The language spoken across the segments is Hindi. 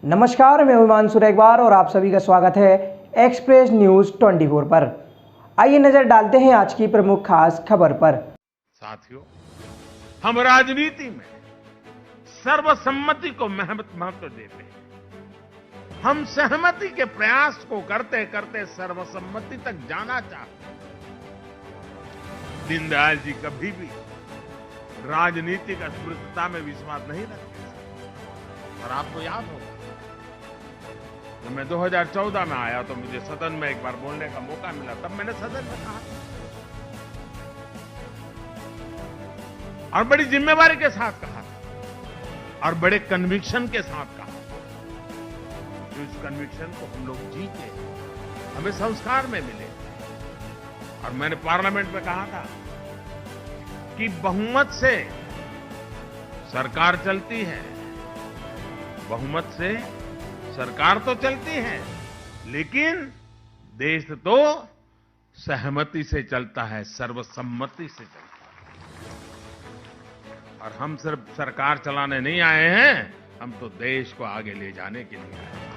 नमस्कार, मैं हिमांशु रेगवार और आप सभी का स्वागत है एक्सप्रेस न्यूज 24 पर। आइए नजर डालते हैं आज की प्रमुख खास खबर पर। साथियों, हम राजनीति में सर्वसम्मति को महत्व देते हैं। हम सहमति के प्रयास को करते करते सर्वसम्मति तक जाना चाहते हैं। दीनदयाल जी कभी भी राजनीतिक अस्पृश्यता में विश्वास नहीं रखते। और आपको याद होगा, जब मैं 2014 में आया तो मुझे सदन में एक बार बोलने का मौका मिला। तब मैंने सदन में कहा और बड़ी जिम्मेवारी के साथ कहा और बड़े कन्विक्शन के साथ कहा। जो इस कन्विक्शन को हम लोग जीते, हमें संस्कार में मिले। और मैंने पार्लियामेंट में कहा था कि बहुमत से सरकार चलती है, बहुमत से सरकार तो चलती है, लेकिन देश तो सहमति से चलता है, सर्वसम्मति से चलता है। और हम सिर्फ सरकार चलाने नहीं आए हैं, हम तो देश को आगे ले जाने के लिए आए हैं।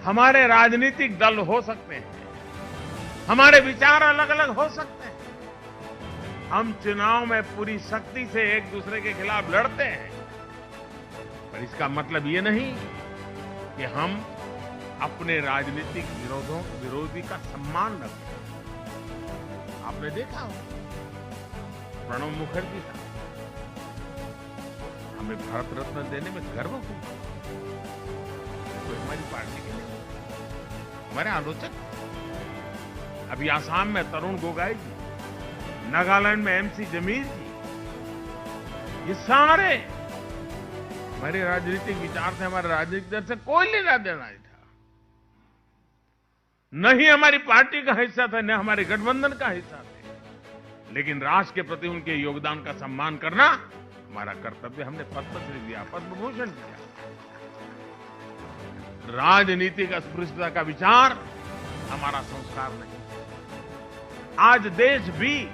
हमारे राजनीतिक दल हो सकते हैं, हमारे विचार अलग अलग हो सकते हैं, हम चुनाव में पूरी शक्ति से एक दूसरे के खिलाफ लड़ते हैं, पर इसका मतलब ये नहीं कि हम अपने राजनीतिक विरोधी का सम्मान रखते हैं। आपने देखा हो, प्रणब मुखर्जी था, हमें भारत रत्न देने में गर्व हुआ। कोई हमारी पार्टी के नहीं, हमारे आलोचक। अभी आसाम में तरुण गोगोई जी, नागालैंड में एमसी जमीर जी, ये सारे हमारे राजनीतिक विचार से, हमारे राजनीतिक दल से कोई लेना देना नहीं था। न ही हमारी पार्टी का हिस्सा था, न हमारे गठबंधन का हिस्सा थे। लेकिन राष्ट्र के प्रति उनके योगदान का सम्मान करना हमारा कर्तव्य। हमने पद्मश्री दिया, पद्म भूषण दिया। राजनीतिक अस्पृश्यता का विचार हमारा संस्कार नहीं। आज देश भी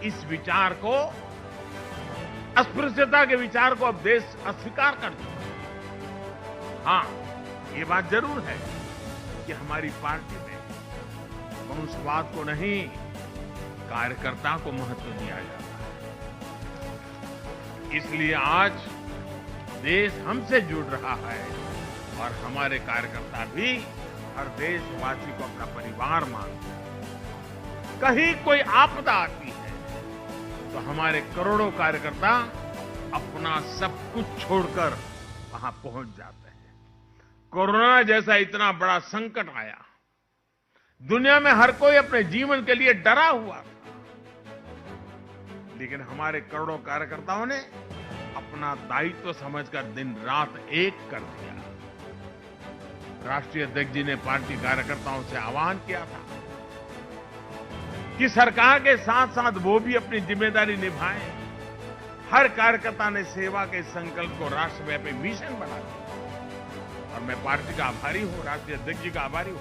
इस विचार को, अस्पृश्यता के विचार को अब देश अस्वीकार कर चुका है। हां, ये बात जरूर है कि हमारी पार्टी में वंशवाद को नहीं, कार्यकर्ता को महत्व दिया जाता है। इसलिए आज देश हमसे जुड़ रहा है और हमारे कार्यकर्ता भी हर देशवासी को अपना परिवार मानते हैं। कहीं कोई आपदा आती है तो हमारे करोड़ों कार्यकर्ता अपना सब कुछ छोड़कर वहां पहुंच जाते हैं। कोरोना जैसा इतना बड़ा संकट आया, दुनिया में हर कोई अपने जीवन के लिए डरा हुआ था, लेकिन हमारे करोड़ों कार्यकर्ताओं ने अपना दायित्व समझकर दिन रात एक कर दिया। राष्ट्रीय अध्यक्ष जी ने पार्टी कार्यकर्ताओं से आह्वान किया था कि सरकार के साथ साथ वो भी अपनी जिम्मेदारी निभाएं। हर कार्यकर्ता ने सेवा के संकल्प को राष्ट्रव्यापी मिशन बना दिया। और मैं पार्टी का आभारी हूं, राष्ट्रीय अध्यक्ष जी का आभारी हूं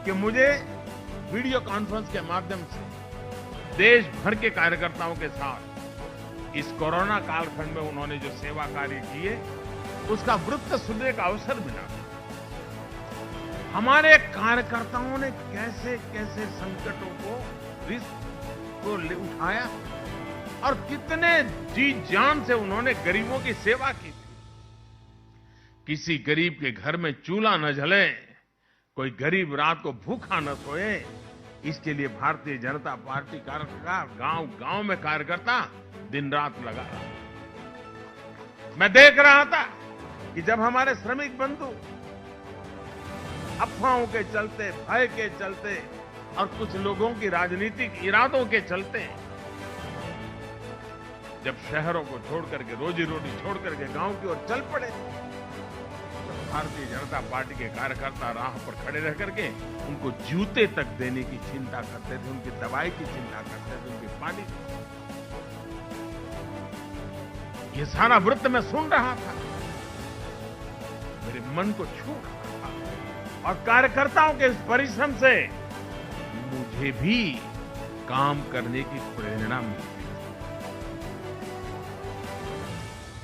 कि मुझे वीडियो कॉन्फ्रेंस के माध्यम से देश भर के कार्यकर्ताओं के साथ इस कोरोना कालखंड में उन्होंने जो सेवा कार्य किए, उसका वृत्त सुनने का अवसर मिला। हमारे कार्यकर्ताओं ने कैसे कैसे संकटों को, रिस्क को उठाया और कितने जी जान से उन्होंने गरीबों की सेवा की थी। किसी गरीब के घर में चूल्हा न जले, कोई गरीब रात को भूखा न सोए, इसके लिए भारतीय जनता पार्टी कार्यकर्ता गांव-गांव में कार्यकर्ता दिन रात लगा रहा। मैं देख रहा था कि जब हमारे श्रमिक बंधु अफवाहों के चलते, भय के चलते और कुछ लोगों की राजनीतिक इरादों के चलते जब शहरों को छोड़ करके, रोजी रोटी छोड़ करके गांव की ओर चल पड़े, तो भारतीय जनता पार्टी के कार्यकर्ता राह पर खड़े रह करके उनको जूते तक देने की चिंता करते थे, उनकी दवाई की चिंता करते थे, उनके पानी की। ये सारा वृत्त मैं सुन रहा था, मेरे मन को छू रहा था। और कार्यकर्ताओं के इस परिश्रम से मुझे भी काम करने की प्रेरणा मिलती है।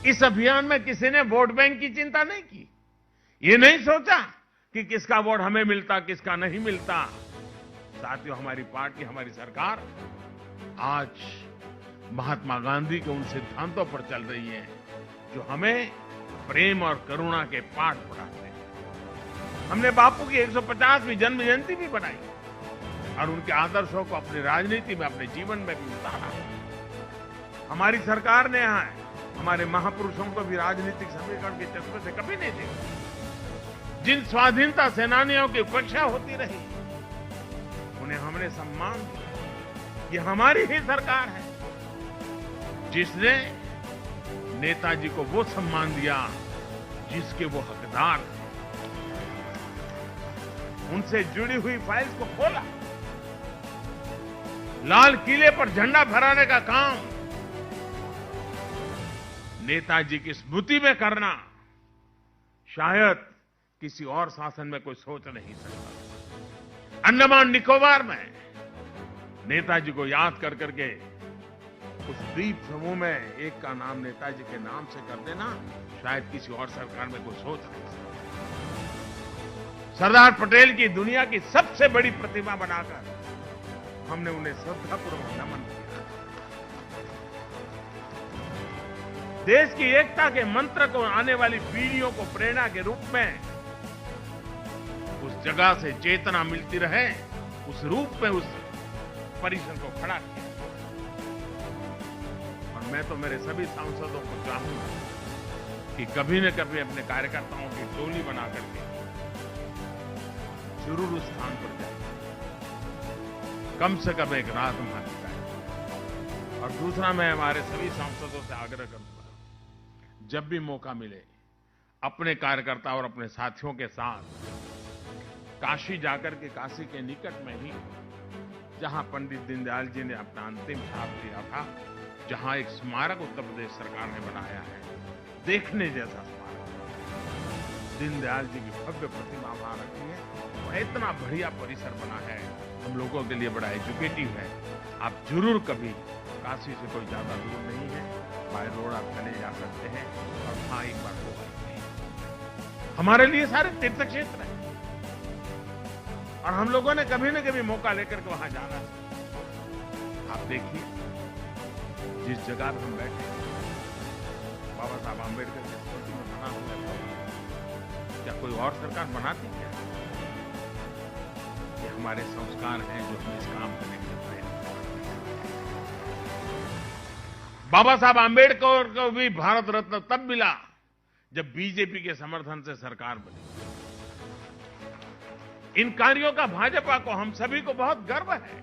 इस अभियान में किसी ने वोट बैंक की चिंता नहीं की। ये नहीं सोचा कि किसका वोट हमें मिलता, किसका नहीं मिलता। साथियों, हमारी पार्टी, हमारी सरकार आज महात्मा गांधी के उन सिद्धांतों पर चल रही है जो हमें प्रेम और करुणा के पाठ पढ़ाते हैं। हमने बापू की 150वीं जन्म जयंती भी बनाई और उनके आदर्शों को अपनी राजनीति में, अपने जीवन में भी उतारा। हमारी सरकार ने यहाँ हमारे महापुरुषों को भी राजनीतिक समीकरण के चश्मे से कभी नहीं देखा। जिन स्वाधीनता सेनानियों की उपेक्षा होती रही, उन्हें हमने सम्मान दिया। ये हमारी ही सरकार है जिसने नेताजी को वो सम्मान दिया जिसके वो हकदार थे। उनसे जुड़ी हुई फाइल्स को खोला, लाल किले पर झंडा फहराने का काम नेताजी की स्मृति में करना शायद किसी और शासन में कोई सोच नहीं सकता। अंडमान निकोबार में नेताजी को याद कर करके उस द्वीप समूह में एक का नाम नेताजी के नाम से कर देना शायद किसी और सरकार में कोई सोच नहीं सकता। सरदार पटेल की दुनिया की सबसे बड़ी प्रतिमा बनाकर हमने उन्हें श्रद्धापूर्वक नमन किया। देश की एकता के मंत्र को आने वाली पीढ़ियों को प्रेरणा के रूप में उस जगह से चेतना मिलती रहे, उस रूप में उस परिसर को खड़ा किया। और मैं तो मेरे सभी सांसदों को चाहूंगा कि कभी न कभी अपने कार्यकर्ताओं की टोली बना करके जरूर उस स्थान पर जाए, कम से कम एक रात वहां बिताए। और दूसरा, मैं हमारे सभी सांसदों से आग्रह करूंगा, जब भी मौका मिले अपने कार्यकर्ता और अपने साथियों के साथ काशी जाकर के, काशी के निकट में ही जहां पंडित दीनदयाल जी ने अपना अंतिम श्राप दिया था, जहां एक स्मारक उत्तर प्रदेश सरकार ने बनाया है, देखने जैसा स्मारक, दीनदयाल जी की भव्य प्रतिमा वहां रखी है और इतना बढ़िया परिसर बना है, हम लोगों के लिए बड़ा एजुकेटिव है। आप जरूर कभी, काशी से कोई ज्यादा दूर नहीं है, बाय रोड आप चले जा सकते हैं और वहां एक बार हो गए। हमारे लिए सारे तीर्थ क्षेत्र हैं और हम लोगों ने कभी न कभी मौका लेकर के वहां जाना है। आप देखिए, जिस जगह पर हम बैठे हैं, बाबा साहब आंबेडकर की स्मृति में बना हुआ है, क्या कोई और सरकार बनाती क्या? ये हमारे संस्कार हैं जो हम इस काम करने के लिए प्रयत्न करते हैं। बाबा साहब आंबेडकर को भी भारत रत्न तब मिला जब बीजेपी के समर्थन से सरकार बनी। इन कार्यों का भाजपा को, हम सभी को बहुत गर्व है।